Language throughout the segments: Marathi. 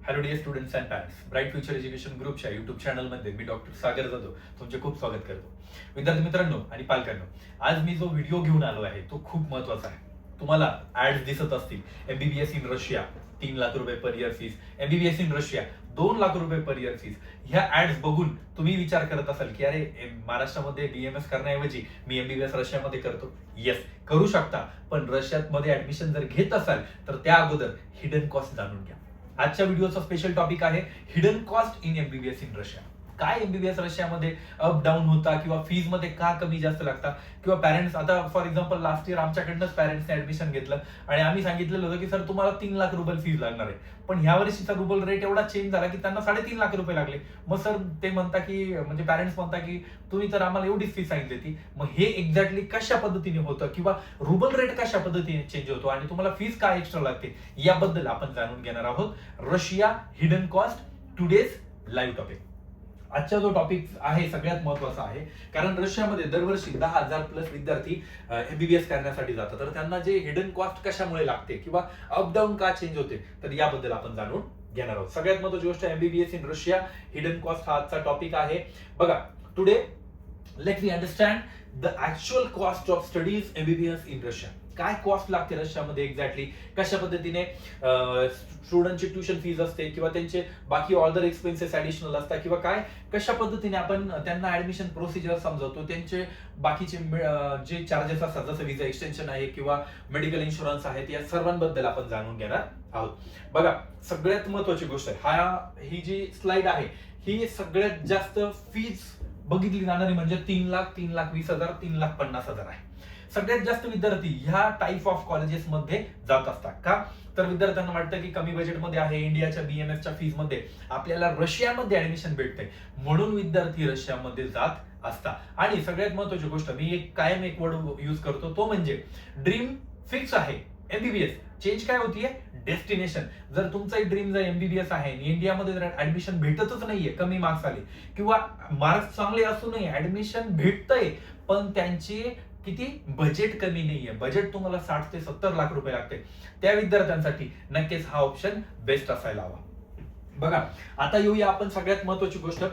Hello dear students and parents, bright future education ग्रुपच्या युट्यूब चॅनलमध्ये मी डॉक्टर सागर जाधव तुमचे खूप स्वागत करतो. विद्यार्थी मित्रांनो आणि पालकांनो, आज मी जो व्हिडिओ घेऊन आलो आहे तो खूप महत्वाचा आहे. तुम्हाला ऍड्स दिसत असतील, एमबीबीएस इन रशिया 3 लाख रुपये per year fees, MBBS in Russia 2 lakh रुपये पर इयर फीस. ह्या ऍड्स बघून तुम्ही विचार करत असाल की अरे महाराष्ट्रामध्ये बीएमएस करण्याऐवजी मी एमबीबीएस रशियामध्ये करतो. येस, करू शकता, पण रशियामध्ये ऍडमिशन जर घेत असाल तर त्या अगोदर हिडन कॉस्ट जाणून घ्या. आजच्या व्हिडिओचा स्पेशल टॉपिक आहे hidden cost in MBBS in Russia. काय एमबीबीएस रशियामध्ये अप डाऊन होता किंवा फीज मध्ये का कमी जास्त लागता, किंवा पॅरेंट्स, आता फॉर एक्झाम्पल लास्ट इयर आमच्याकडनंच पॅरेंट्सने ऍडमिशन घेतलं आणि आम्ही सांगितलेलं होतं की सर तुम्हाला 3 लाख रुपये फीज लागणार आहे, पण ह्या वर्षीचा रुबल रेट एवढा चेंज झाला की त्यांना 3.5 लाख रुपये लागले. मग सर ते म्हणता की म्हणजे पॅरेंट्स म्हणता की तुम्ही तर आम्हाला एवढीच फी सांगितली ती. मग हे एक्झॅक्टली कशा पद्धतीने होतं किंवा रुबल रेट कशा पद्धतीने चेंज होतो आणि तुम्हाला फीज काय एक्स्ट्रा लागते याबद्दल आपण जाणून घेणार आहोत. Russia hidden cost, today's live topic. आजचा जो टॉपिक आहे सगळ्यात महत्वाचा आहे, कारण रशियामध्ये दरवर्षी 10,000 प्लस विद्यार्थी एमबीबीएस करण्यासाठी जातात. तर त्यांना जे हिडन कॉस्ट कशामुळे लागते किंवा अपडाऊन का चेंज होते, तर याबद्दल आपण जाणून घेणार आहोत. सगळ्यात महत्वाची गोष्ट MBBS in Russia hidden cost हा आजचा टॉपिक आहे. बघा, today let me understand the actual cost of studies MBBS in Russia. काय कॉस्ट लागते रशियामध्ये एक्झॅक्टली, कशा पद्धतीने स्टुडंटची ट्युशन फीज असते किंवा त्यांचे बाकी ऑदर एक्सपेन्सेस ऍडिशनल असतात, किंवा काय कशा पद्धतीने आपण त्यांना ऍडमिशन प्रोसिजर समजवतो, त्यांचे बाकीचे जे चार्जेस असतात जसं विजा एक्सटेन्शन आहे किंवा मेडिकल इन्शुरन्स आहेत, या सर्वांबद्दल आपण जाणून घेणार आहोत. बघा, सगळ्यात महत्वाची गोष्ट आहे, ही जी स्लाइड आहे ही सगळ्यात जास्त फीज बघितली जाणारी म्हणजे 3,00,000, 3,20,000, 3,50,000 आहे. सगळ्यात जास्त विद्यार्थी ह्या टाईप ऑफ कॉलेजेस मध्ये जात असतात. का तर विद्यार्थ्यांना वाटतं की कमी बजेटमध्ये आहे, इंडियाच्या बीएमएसच्या फीज मध्ये आपल्याला रशियामध्ये ऍडमिशन भेटते, म्हणून विद्यार्थी रशियामध्ये जात असतात. आणि सगळ्यात महत्वाची गोष्ट, मी कायम एक वर्ड यूज करतो, तो म्हणजे ड्रीम फिक्स आहे. एमबीबीएस चेंज काय होतीये, डेस्टिनेशन. जर तुमचा ड्रीम जर एमबीबीएस आहे आणि इंडियामध्ये जर ऍडमिशन भेटतच नाहीये, कमी मार्क्स आले किंवा मार्क्स चांगले असूनही ऍडमिशन भेटतंय पण त्यांची किती बजेट कमी नाहीये, बजेट तुम्हाला 60 ते 70 लाख रुपये लागते, त्या विद्यार्थ्यांसाठी नक्कीच हा ऑप्शन बेस्ट असायला हवा. बघा, आता येऊया आपण सगळ्यात महत्वाची गोष्ट,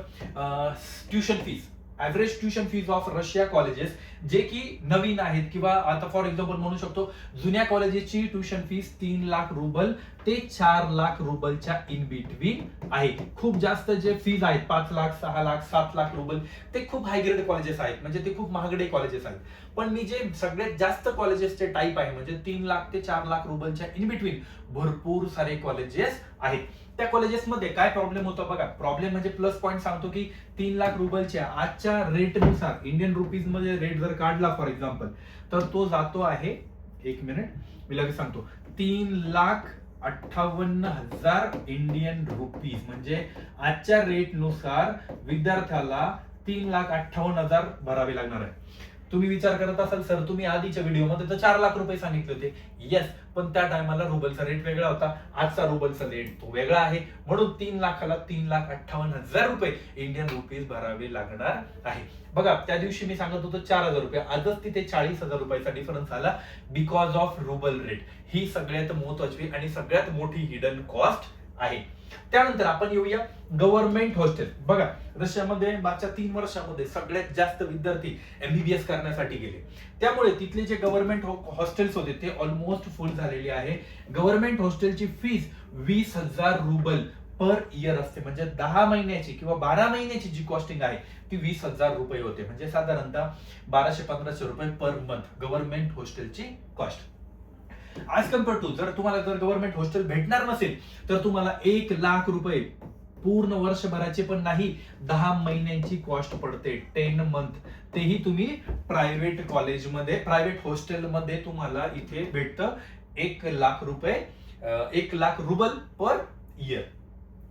tuition fees. Average tuition fees of Russia colleges जे की नवीन आहेत किंवा आता फॉर एक्झाम्पल म्हणू शकतो जुन्या कॉलेजेसची ट्युशन फीज 3 लाख रुबल ते 4 लाख रुबलच्या इन बिटवीन आहे. खूप जास्त जे फीज आहेत 5 लाख, 6 लाख, 7 लाख रुबल, ते खूप हाय ग्रेड कॉलेजेस आहेत, म्हणजे ते खूप महागडे कॉलेजेस आहेत. पण मी जे सगळ्यात जास्त कॉलेजेसचे टाईप आहे म्हणजे 3 लाख ते 4 लाख रुबलच्या इन बिटवीन भरपूर सारे कॉलेजेस आहेत. त्या कॉलेजेसमध्ये काय प्रॉब्लेम होतो बघा, प्रॉब्लेम म्हणजे प्लस पॉईंट सांगतो की 3 लाख रुबलच्या आजच्या रेटनुसार इंडियन रुपीज मध्ये रेट जर काढला फॉर एक्झाम्पल, तर तो जातो आहे, एक मिनिट मी लगेच सांगतो, 3,58,000 इंडियन रुपीज. म्हणजे आजच्या रेटनुसार विद्यार्थ्याला 3,58,000 भरावे लागणार आहे. तुम्ही विचार करत असाल सर तुम्ही आधीच्या व्हिडिओमध्ये तर 4 लाख रुपये सांगितले होते. येस, पण त्या टायमाला रुबलचा रेट वेगळा होता, आजचा रुबलचा रेट तो वेगळा आहे, म्हणून 3 लाखाला 3,58,000 रुपये इंडियन रुपीज भरावे लागणार आहे. बघा, त्या दिवशी मी सांगत होतो 4,000 रुपये, आजच तिथे 40,000 रुपयाचा डिफरन्स आला बिकॉज ऑफ रुबल रेट. ही सगळ्यात महत्वाची आणि सगळ्यात मोठी हिडन कॉस्ट आहे. त्यानंतर आपण येऊया गव्हर्नमेंट हॉस्टेल. बघा, रशियामध्ये मागच्या 3 वर्षामध्ये सगळ्यात जास्त विद्यार्थी एमबीबीएस करण्यासाठी गेले, त्यामुळे तिथले जे गव्हर्नमेंट हॉस्टेल्स होते ते ऑलमोस्ट फुल झालेले आहे. गव्हर्नमेंट हॉस्टेलची फीज 20,000 रुबल पर इयर असते, म्हणजे 10 महिन्याची किंवा 12 महिन्याची जी कॉस्टिंग आहे ती 20,000 रुपये होते, म्हणजे साधारणतः 1,200-1,500 रुपये पर मंथ गव्हर्नमेंट हॉस्टेलची कॉस्ट. आज कम्पेअर टू जर तुम्हाला जर गव्हर्नमेंट हॉस्टेल भेटणार नसेल तर तुम्हाला 1 लाख रुपये पूर्ण वर्षभराचे पण नाही, 10 महिन्यांची कॉस्ट पडते, 10 मंथ. तेही तुम्ही प्रायव्हेट कॉलेजमध्ये, प्रायव्हेट हॉस्टेलमध्ये तुम्हाला इथे भेटतं 1 लाख रुपये, 1 लाख रुबल पर इयर.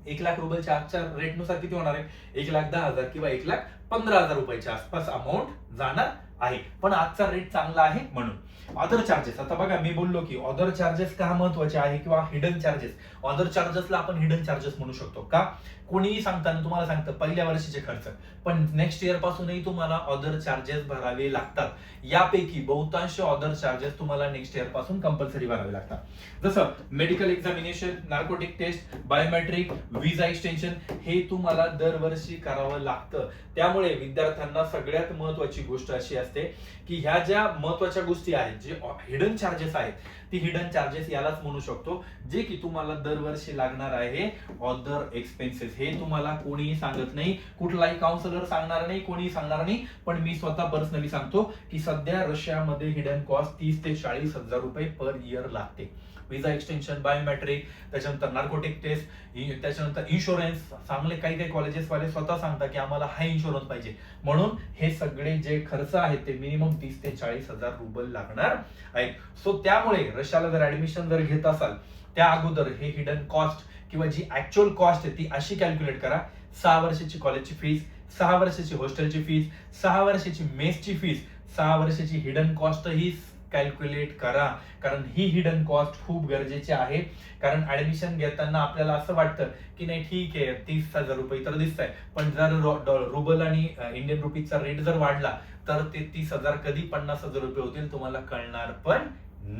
1 लाख रुबलच्या आजच्या रेटनुसार किती होणार आहे, 1,10,000 किंवा 1,15,000 रुपयाच्या आसपास अमाऊंट जाणार आहे, पण आजचा रेट चांगला आहे म्हणून. अदर चार्जेस, आता बघा मी बोललो की अदर चार्जेस का महत्वाचे आहे किंवा हिडन चार्जेस. अदर चार्जेसला आपण हिडन चार्जेस म्हणू शकतो का? कोणीही सांगताना तुम्हाला सांगतं पहिल्या वर्षीचे खर्च, पण नेक्स्ट इयर पासूनही तुम्हाला अदर चार्जेस भरावे लागतात. यापैकी बहुतांश अदर चार्जेस तुम्हाला नेक्स्ट इयर पासून कंपल्सरी भरावे लागतात. जसं medical examination, narcotic test, biometric, visa extension हे तुम्हाला दरवर्षी करावं लागतं. त्यामुळे विद्यार्थ्यांना सगळ्यात महत्वाची गोष्ट अशी असते की ह्या ज्या महत्वाच्या गोष्टी आहेत, जे हिडन चार्जेस आहेत, ती हिडन चार्जेस यालाच म्हणू शकतो, जे की तुम्हाला दरवर्षी लागणार आहे अदर एक्सपेन्सेस. हे तुम्हाला कोणीही सांगत नाही, कुठलाही काउन्सिलर सांगणार नाही, कोणीही सांगणार नाही, पण मी स्वतः पर्सनली सांगतो की सध्या रशियामध्ये हिडन कॉस्ट 30 ते 40 हजार रुपये पर इयर लागते. विजा एक्सटेन्शन, बायोमेट्रिक, त्याच्यानंतर नार्कोटिक टेस्ट, त्याच्यानंतर इन्शुरन्स. चांगले काही काही कॉलेजेस वाले स्वतः सांगतात की आम्हाला हा इन्शुरन्स पाहिजे, म्हणून हे सगळे जे खर्च आहेत ते मिनिमम 30 ते 40 हजार रुपये लागणार आहेत. सो त्यामुळे रशियाला जर ऍडमिशन जर घेत असाल त्या अगोदर हे हिडन कॉस्ट किंवा जी ऍक्च्युअल कॉस्ट आहे ती अशी कॅल्क्युलेट करा. 6 वर्षाची कॉलेजची फीस, 6 वर्षाची हॉस्टेलची फीस, 6 वर्षाची मेसची फीस, 6 वर्षाची हिडन कॉस्ट ही कॅल्क्युलेट करा. कारण ही हिडन कॉस्ट खूप गरजेची आहे. कारण ऍडमिशन घेताना आपल्याला असं वाटतं की नाही ठीक आहे 30,000 रुपये तर दिसत आहे, पण जर रुबल आणि इंडियन रुपीजचा रेट जर वाढला तर ते 30,000 कधी 50,000 रुपये होतील तुम्हाला कळणार पण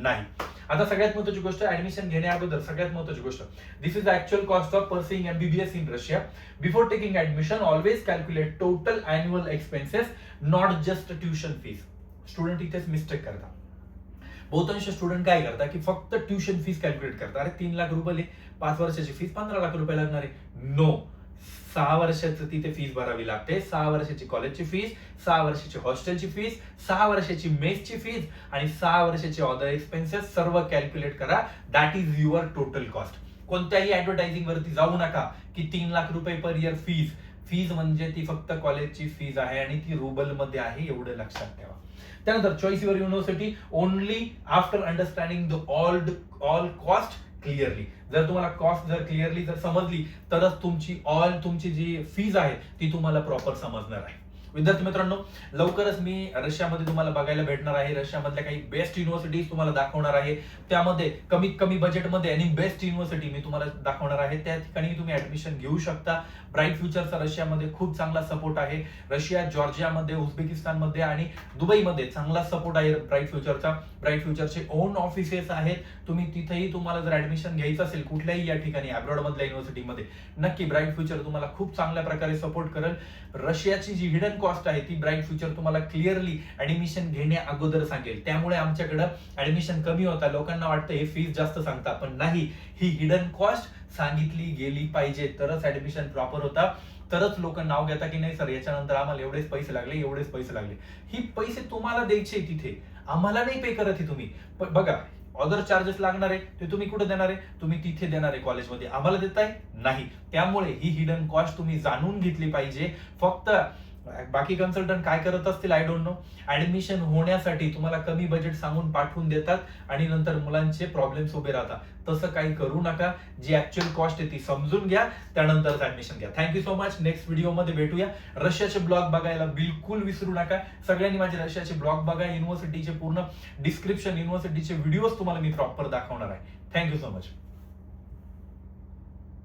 नाही. आता सगळ्यात महत्त्वाची गोष्ट, ऍडमिशन घेण्या अगोदर सगळ्यात महत्त्वाची गोष्ट, this is the actual cost of pursuing MBBS in Russia. Before taking admission always calculate total annual expenses, not just tuition fees. Student इथेच मिस्टेक करतात. बहुतांश स्टुडंट काय करतात की फक्त ट्युशन फीस कॅल्क्युलेट करतात. अरे 3 लाख रुपये 5 वर्षाची फीस 15 लाख रुपये लागणार आहे. नो, 6 वर्षाचं तिथे फीस भरावी लागते. 6 वर्षाची कॉलेजची फीस, 6 वर्षाची हॉस्टेलची फीस, 6 वर्षाची मेसची फीस आणि 6 वर्षाची अदर एक्सपेन्सेस सर्व कॅल्क्युलेट करा. That is your total cost. कोणत्याही ऍडव्हर्टायझिंग वरती जाऊ नका की 3 लाख रुपये पर इयर फीज म्हणजे ती फक्त कॉलेजची फीज आहे आणि ती रुबल मध्ये आहे, एवढं लक्षात ठेवा. त्यानंतर choice your university only after understanding the all cost clearly. जर तुम्हाला कॉस्ट जर क्लिअरली जर समजली तरच तुमची जी फीज आहे ती तुम्हाला प्रॉपर समजणार आहे. विद्यार्थी मित्रांनो, लवकरच मी रशियामध्ये तुम्हाला बघायला भेटणार आहे. रशियामधल्या काही बेस्ट युनिव्हर्सिटीज तुम्हाला दाखवणार आहे. त्यामध्ये कमीत कमी बजेटमध्ये आणि बेस्ट युनिव्हर्सिटी मी तुम्हाला दाखवणार आहे. त्या ठिकाणी तुम्ही ऍडमिशन घेऊ शकता. ब्राईट फ्युचरचा रशियामध्ये खूप चांगला सपोर्ट आहे. रशिया, जॉर्जियामध्ये, उझबेकिस्तानमध्ये आणि दुबईमध्ये चांगला सपोर्ट आहे ब्राईट फ्युचरचा. ब्राईट फ्युचरचे ओन ऑफिसेस आहेत. तुम्ही तिथेही तुम्हाला जर ऍडमिशन घ्यायचं असेल कुठल्याही या ठिकाणी अब्रॉड मधल्या युनिव्हर्सिटीमध्ये, नक्की ब्राईट फ्युचर तुम्हाला खूप चांगल्या प्रकारे सपोर्ट करेल. रशियाची जी हिडन कॉस्ट आहे ती ब्राईट फ्युचर तुम्हाला क्लिअरली ऍडमिशन घेण्या अगोदर सांगेल. त्यामुळे आमच्याकडे ऍडमिशन कमी होता, लोकांना वाटतं हे फीस जास्त सांगता, पण नाही, ही हिडन कॉस्ट सांगितली गेली पाहिजे तरच ऍडमिशन प्रॉपर होता. तरच लोक नाव घेता की नाही सर याच्यानंतर आम्हाला एवढेच पैसे लागले. ही पैसे तुम्हाला द्यायचे तिथे, आम्हाला नाही पे करत. तुम्ही बघा अदर चार्जेस लागणार आहे ते तुम्ही कुठे देणार आहे? तुम्ही तिथे देणार आहे कॉलेजमध्ये, आम्हाला देताय नाही. त्यामुळे ही हिडन कॉस्ट तुम्ही जाणून घेतली पाहिजे. फक्त बाकी कन्सल्टंट काय करत असतील आय डोंट नो, ऍडमिशन होण्यासाठी तुम्हाला कमी बजेट सांगून पाठवून देतात आणि नंतर मुलांचे प्रॉब्लेम्स उभे राहतात. तसं काही करू नका. जी ऍक्च्युअल कॉस्ट आहे ती समजून घ्या, त्यानंतर ऍडमिशन घ्या. Thank you so much. नेक्स्ट व्हिडिओमध्ये भेटूया. रशियाचे ब्लॉग बघायला बिलकुल विसरू नका. सगळ्यांनी माझे रशियाचे ब्लॉग बघा. युनिव्हर्सिटीचे पूर्ण डिस्क्रिप्शन, युनिव्हर्सिटीचे व्हिडिओज तुम्हाला मी प्रॉपर दाखवणार आहे. Thank you so much.